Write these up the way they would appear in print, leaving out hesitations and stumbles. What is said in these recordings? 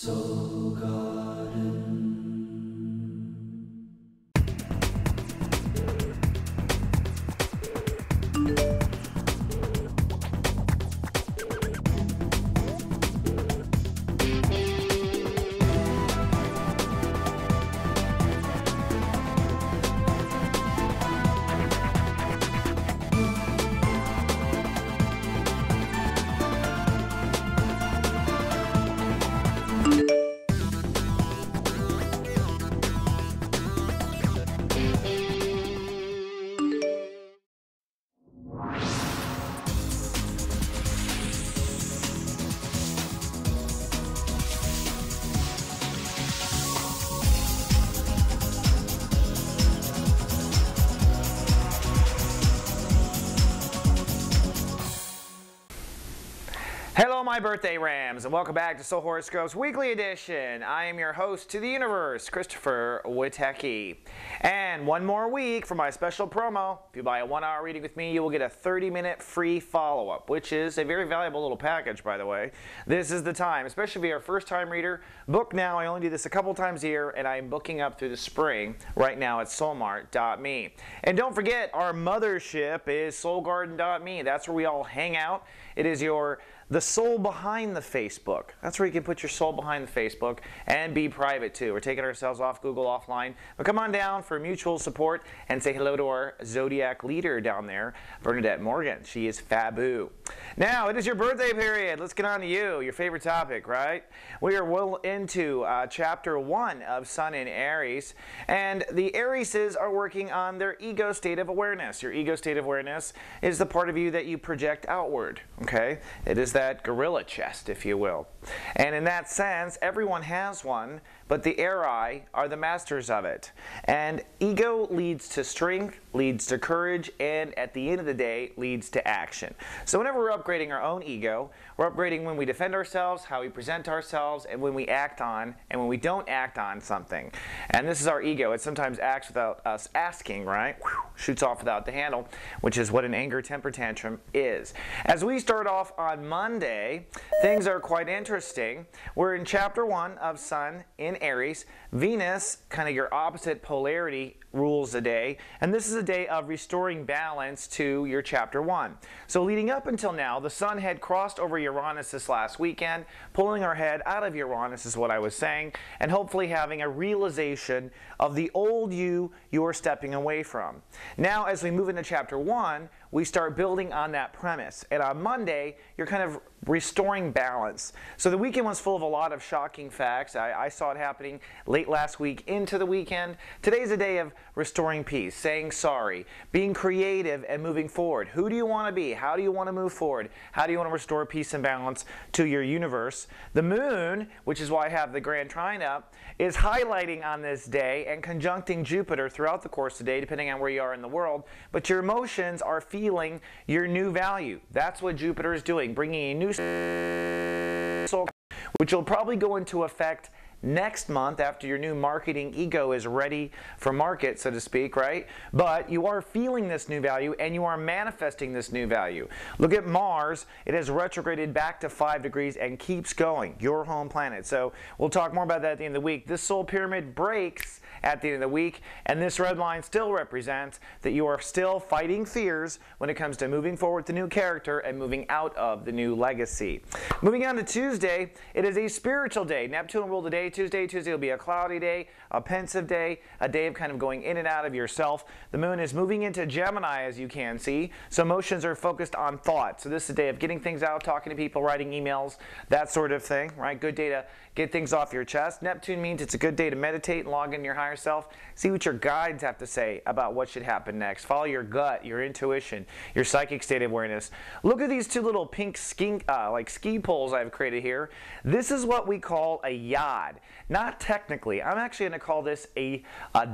Soul Garden. Hello, my birthday Rams, and welcome back to Soul Horoscopes Weekly Edition. I am your host to the universe, Christopher Witecki. And one more week for my special promo. If you buy a 1-hour reading with me, you will get a 30-minute free follow-up, which is a very valuable little package, by the way. This is the time, especially if you're a first-time reader. Book now. I only do this a couple times a year, and I'm booking up through the spring right now at soulmart.me. And don't forget, our mothership is soulgarden.me. That's where we all hang out. It is the soul behind the Facebook. That's where you can put your soul behind the Facebook and be private too. We're taking ourselves off Google offline. But come on down for mutual support and say hello to our Zodiac leader down there, Bernadette Morgan. She is Fabu. Now, it is your birthday period. Let's get on to you, your favorite topic, right? We are well into chapter 1 of Sun in Aries. And the Arieses are working on their ego state of awareness. Your ego state of awareness is the part of you that you project outward, okay? It is that gorilla chest, if you will. And in that sense, everyone has one, but the Aries are the masters of it. And ego leads to strength, leads to courage, and at the end of the day, leads to action. So whenever we're upgrading our own ego, we're upgrading when we defend ourselves, how we present ourselves, and when we act on, and when we don't act on something. And this is our ego. It sometimes acts without us asking, right? Shoots off without the handle, which is what an anger temper tantrum is. As we start off on Monday, things are quite interesting. We're in chapter 1 of Sun in Aries. Venus, kind of your opposite polarity, rules the day, and this is a day of restoring balance to your chapter 1. So leading up until now, the Sun had crossed over Uranus this last weekend, pulling our head out of Uranus is what I was saying, and hopefully having a realization of the old you are stepping away from. Now as we move into chapter 1, we start building on that premise, and on Monday you're kind of restoring balance. So the weekend was full of a lot of shocking facts. I saw it happening late last week into the weekend. Today's a day of restoring peace, saying sorry, being creative and moving forward. Who do you want to be? How do you want to move forward? How do you want to restore peace and balance to your universe? The moon, which is why I have the Grand Trine up, is highlighting on this day and conjuncting Jupiter throughout the course of the day, depending on where you are in the world. But your emotions are feeling your new value. That's what Jupiter is doing, bringing a new soul, which will probably go into effect next month after your new marketing ego is ready for market, so to speak, right? But you are feeling this new value and you are manifesting this new value. Look at Mars. It has retrograded back to 5 degrees and keeps going, your home planet. So we'll talk more about that at the end of the week. This soul pyramid breaks at the end of the week, and this red line still represents that you are still fighting fears when it comes to moving forward with the new character and moving out of the new legacy. Moving on to Tuesday, it is a spiritual day. Neptune will rule the day Tuesday. Tuesday will be a cloudy day, a pensive day, a day of kind of going in and out of yourself. The moon is moving into Gemini, as you can see, so emotions are focused on thought. So this is a day of getting things out, talking to people, writing emails, that sort of thing, right? Good day to get things off your chest. Neptune means it's a good day to meditate and log in your higher self. See what your guides have to say about what should happen next. Follow your gut, your intuition, your psychic state of awareness. Look at these two little pink ski poles I've created here. This is what we call a yod. Not technically. I'm actually going to call this a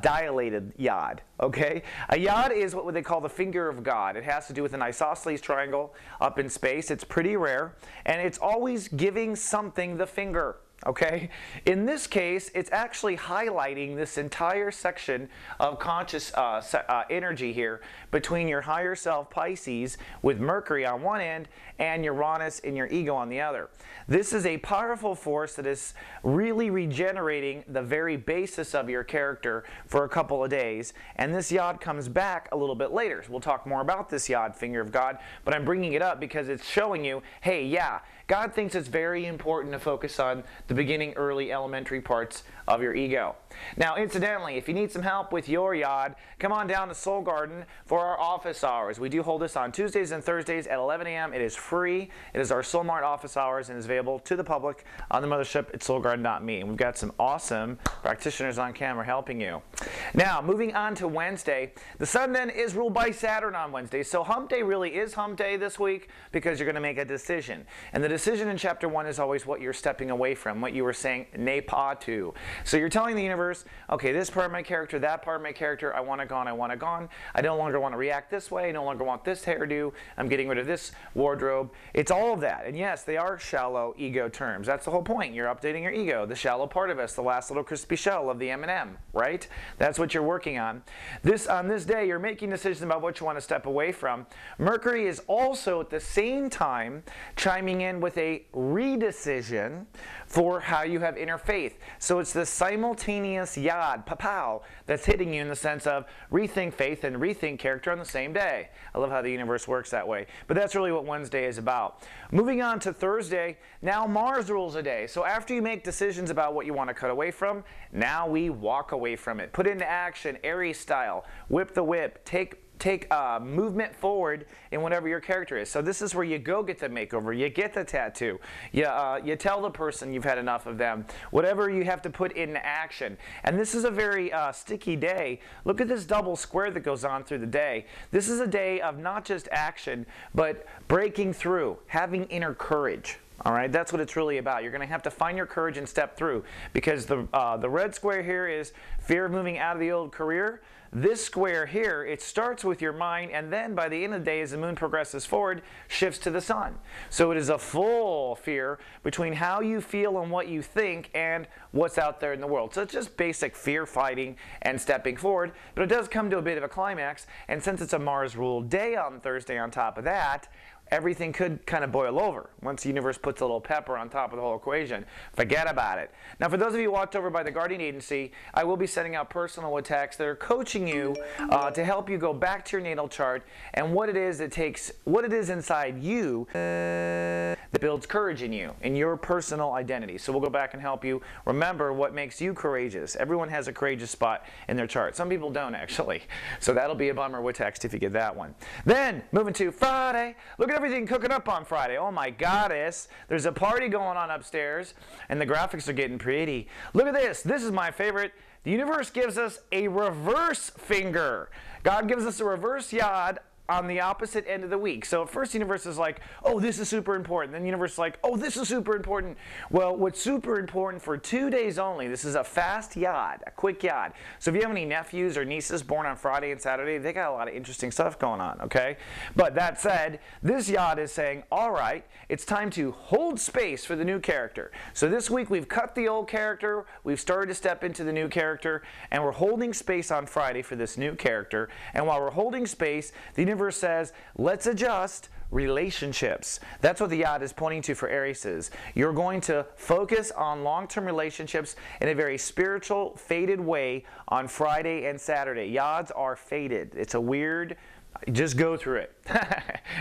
dilated yod. Okay? A yod is what they call the finger of God. It has to do with an isosceles triangle up in space. It's pretty rare, and it's always giving something the finger. okay? In this case, it's actually highlighting this entire section of conscious energy here between your higher self, Pisces, with Mercury on one end, and Uranus in your ego on the other. This is a powerful force that is really regenerating the very basis of your character for a couple of days, and this yod comes back a little bit later. We'll talk more about this yod, finger of God, but I'm bringing it up because it's showing you, hey, yeah, God thinks it's very important to focus on the beginning, early, elementary parts of your ego. Now, incidentally, if you need some help with your yod, come on down to Soul Garden for our office hours. We do hold this on Tuesdays and Thursdays at 11 a.m. It is free. It is our Soul Mart office hours and is available to the public on the mothership at soulgarden.me. And we've got some awesome practitioners on camera helping you. Now, moving on to Wednesday, the sun then is ruled by Saturn on Wednesday. So hump day really is hump day this week because you're going to make a decision. And the decision in chapter 1 is always what you're stepping away from, what you were saying ne pas to. So you're telling the universe, okay, this part of my character, that part of my character, I want it gone, I want it gone. I no longer want to react this way, I no longer want this hairdo, I'm getting rid of this wardrobe. It's all of that. And yes, they are shallow ego terms. That's the whole point. You're updating your ego, the shallow part of us, the last little crispy shell of the M&M, right? That's what you're working on. On this day, you're making decisions about what you want to step away from. Mercury is also at the same time chiming in with a redecision for how you have inner faith. So it's the simultaneous yod, papow, that's hitting you in the sense of rethink faith and rethink character on the same day. I love how the universe works that way. But that's really what Wednesday is about. Moving on to Thursday, now Mars rules a day. So after you make decisions about what you want to cut away from, now we walk away from it. Put into action, Aries style, whip the whip, take movement forward in whatever your character is. So this is where you go get the makeover, you get the tattoo, you tell the person you've had enough of them, whatever you have to put into action. And this is a very sticky day. Look at this double square that goes on through the day. This is a day of not just action, but breaking through, having inner courage. All right, that's what it's really about. You're going to have to find your courage and step through, because the red square here is fear of moving out of the old career. This square here, it starts with your mind, and then by the end of the day, as the moon progresses forward, shifts to the sun. So it is a full fear between how you feel and what you think and what's out there in the world. So it's just basic fear fighting and stepping forward, but it does come to a bit of a climax, and since it's a Mars-ruled day on Thursday on top of that, everything could kind of boil over once the universe puts a little pepper on top of the whole equation. Forget about it. Now, for those of you watched over by the Guardian Agency, I will be sending out personal Witecks that are coaching you to help you go back to your natal chart and what it is that takes, what it is inside you that builds courage in you, in your personal identity. So we'll go back and help you remember what makes you courageous. Everyone has a courageous spot in their chart. Some people don't, actually. So that'll be a bummer Witecks if you get that one. Then, moving to Friday. Look at everything cooking up on Friday. Oh my goddess. There's a party going on upstairs, and the graphics are getting pretty. Look at this. This is my favorite. The universe gives us a reverse finger. God gives us a reverse yod on the opposite end of the week. So at first the universe is like, oh, this is super important. Then the universe is like, oh, this is super important. Well, what's super important for 2 days only, this is a fast yod, a quick yod. So if you have any nephews or nieces born on Friday and Saturday, they got a lot of interesting stuff going on, okay? But that said, this yod is saying, all right, it's time to hold space for the new character. So this week we've cut the old character, we've started to step into the new character, and we're holding space on Friday for this new character. And while we're holding space, the universe says, let's adjust relationships. That's what the yod is pointing to for Aries. You're going to focus on long-term relationships in a very spiritual, fated way on Friday and Saturday. Yods are fated. It's a weird, just go through it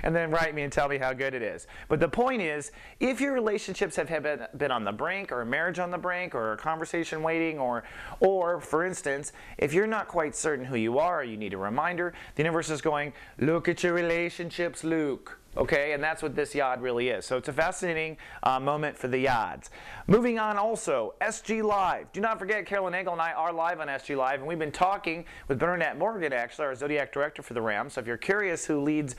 and then write me and tell me how good it is. But the point is, if your relationships have been on the brink, or a marriage on the brink, or a conversation waiting, or for instance, if you're not quite certain who you are, or you need a reminder, the universe is going, look at your relationships, Luke. Okay, and that's what this yod really is. So it's a fascinating moment for the yods. Moving on also, SG Live. Do not forget, Carolyn Nagel and I are live on SG Live, and we've been talking with Bernadette Morgan, actually, our Zodiac Director for the Rams. So if you're curious who leads,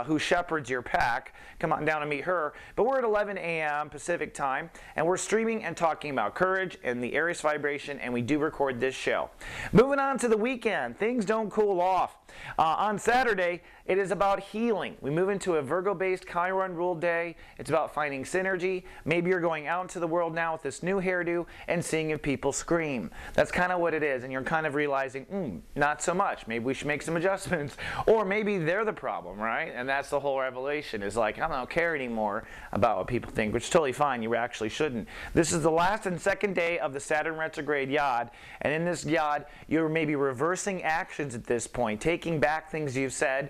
who shepherds your pack, come on down and meet her. But we're at 11 a.m. Pacific time, and we're streaming and talking about courage and the Aries vibration, and we do record this show. Moving on to the weekend, things don't cool off. On Saturday, it is about healing. We move into a Virgo-based Chiron-ruled day. It's about finding synergy. Maybe you're going out into the world now with this new hairdo and seeing if people scream. That's kind of what it is, and you're kind of realizing, not so much. Maybe we should make some adjustments. Or maybe they're the problem, right? And that's the whole revelation, is like, I don't care anymore about what people think, which is totally fine. You actually shouldn't. This is the last and second day of the Saturn retrograde yod, and in this yod, you're maybe reversing actions at this point, taking back things you've said,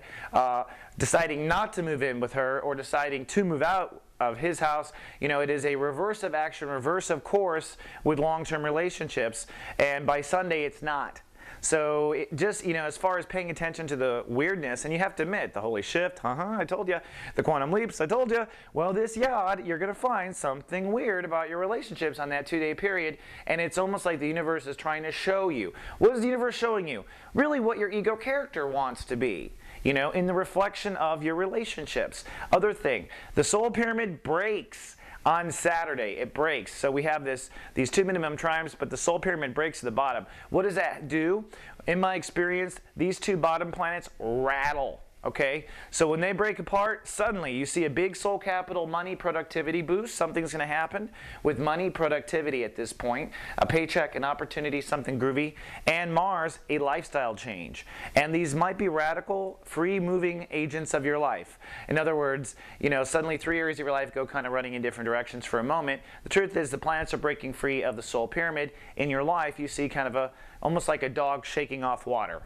deciding not to move in with her, or deciding to move out of his house. It is a reverse of action, reverse of course with long-term relationships, and by Sunday it's not. So it just, as far as paying attention to the weirdness, and you have to admit, the holy shift, I told you, the quantum leaps, I told you, well, this yod, you're going to find something weird about your relationships on that 2-day period, and it's almost like the universe is trying to show you. What is the universe showing you? Really what your ego character wants to be. In the reflection of your relationships. Other thing, the soul pyramid breaks on Saturday. It breaks. So we have these two minimum triumphs, but the soul pyramid breaks to the bottom. What does that do? In my experience, these two bottom planets rattle. Okay, so when they break apart, suddenly you see a big soul capital money productivity boost. Something's going to happen with money productivity at this point. A paycheck, an opportunity, something groovy. And Mars, a lifestyle change. And these might be radical, free-moving agents of your life. In other words, suddenly 3 areas of your life go kind of running in different directions for a moment. The truth is the planets are breaking free of the soul pyramid. In your life, you see kind of almost like a dog shaking off water.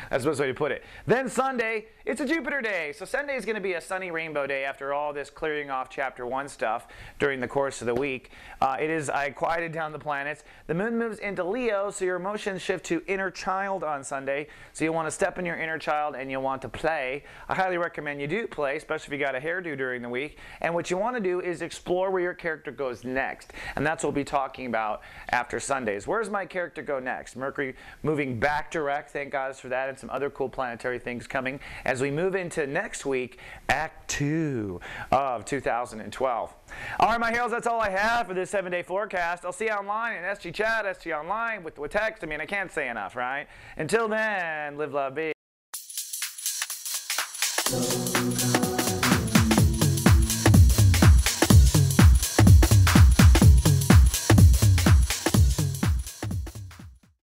That's the best way to put it. Then Sunday, it's a Jupiter day. So Sunday is going to be a sunny rainbow day after all this clearing off chapter 1 stuff during the course of the week. I quieted down the planets. The moon moves into Leo, so your emotions shift to inner child on Sunday. So you'll want to step in your inner child and you'll want to play. I highly recommend you do play, especially if you got a hairdo during the week. And what you want to do is explore where your character goes next. And that's what we'll be talking about after Sundays. Where does my character go next? Mercury moving back direct, thank God for that, and some other cool planetary things coming as we move into next week, Act 2 of 2012. All right, my heroes, that's all I have for this 7-day forecast. I'll see you online in SG Chat, SG Online with Witecki. I can't say enough, right? Until then, live, love, be.